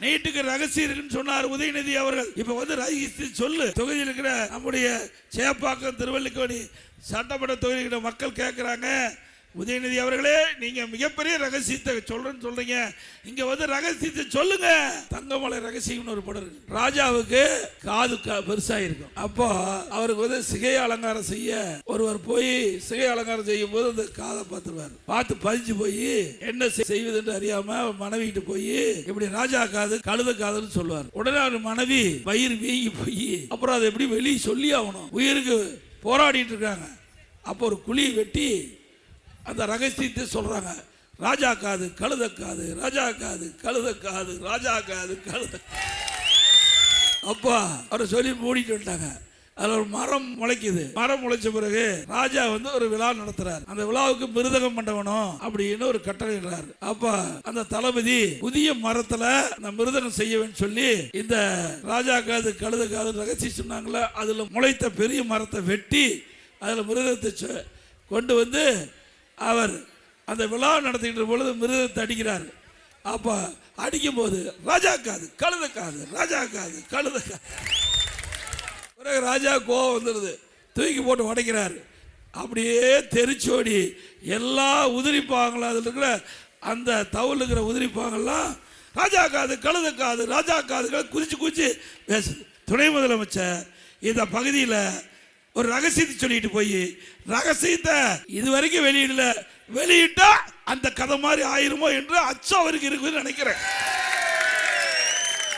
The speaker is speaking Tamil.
நீட்டுக்கு ரகசியம் இருக்குன்னு சொன்னார் உதயநிதி அவர்கள். இப்ப ரகசியம் சொல்லு. தொகுதியில் இருக்கிற நம்முடைய சேப்பாக்கம் திருவல்லிக்கேணி சட்டமன்ற தொகுதியில் மக்கள் கேட்கிறாங்க, உதயநிதி அவர்களே நீங்க மிகப்பெரிய ரகசியத்தை சொல்றீங்க, இங்க ரகசியத்தை சொல்லுங்க. தங்கமலை ரகசியம்னு ஒரு படம் இருக்கு. ராஜாவுக்கு காது பெருசா இருக்கும். அப்போ அவருக்கு சிகை அலங்காரம் செய்ய ஒருவர் போய் சிகை அலங்காரம் செய்யும் போது அந்த காதை பார்த்துருவார். பார்த்து பதிஞ்சு போய் என்ன செய்வதுன்னு அறியாம மனைவிட்டு போய் இப்படி ராஜா காது கழுத காதுன்னு சொல்லுவார். உடனே அவர் மனைவி வயிறு வீங்கி போய் அப்புறம் அதை எப்படி வெளியே சொல்லி ஆகணும், உயிருக்கு போராடிட்டு இருக்காங்க. அப்போ ஒரு குழி வெட்டி அந்த ரகசியத்தை சொல்றாங்க. ராஜா காது கழுத காது, ராஜா காது கழுத காது, ராஜா காது கழுத. அப்பா அவரை சொல்லி மூடிட்டு வந்துட்டாங்க. அதுல ஒரு மரம் முளைக்குது. மரம் முளைச்ச பிறகு ராஜா ஒரு விழா நடத்துறாரு. அந்த விழாவுக்கு மிருதகம் பண்ணவனும் அப்படின்னு ஒரு கட்டளை இடுறாரு. அப்ப அந்த தளபதி புதிய மரத்துல அந்த மிருதகம் செய்யவேன்னு சொல்லி இந்த ராஜா காது கழுத காது ரகசியம் சொன்னாங்களே, அதுல முளைத்த பெரிய மரத்தை வெட்டி அதுல மிருதத்தை கொண்டு அவர் அந்த விழா நடத்துகின்ற பொழுது மிருதத்தை அடிக்கிறார். அப்ப அடிக்கும் போது ராஜா காது கழுத காது, ராஜா காது கழுத காது. பிறகு ராஜா கோவம் வந்துடுது, தூக்கி போட்டு உடைக்கிறார். அப்படியே தெரிச்சோடி எல்லா உதிரிப்பாங்களும் அதில் இருக்கிற அந்த தவுல் இருக்கிற உதிரிப்பாங்கெல்லாம் ராஜா காது கழுத காது, ராஜா காதுகளை குதிச்சு குதிச்சு பேசுது. துணை முதலமைச்சர் இந்த பகுதியில் ஒரு ரகசியத்தை சொல்லிட்டு போய் ரகசியத்தை இதுவரைக்கும் வெளியிடல, வெளியிட்டா அந்த கதை மாதிரி ஆயிருமோ என்று அச்சம் அவருக்கு இருக்குன்னு நினைக்கிறேன்.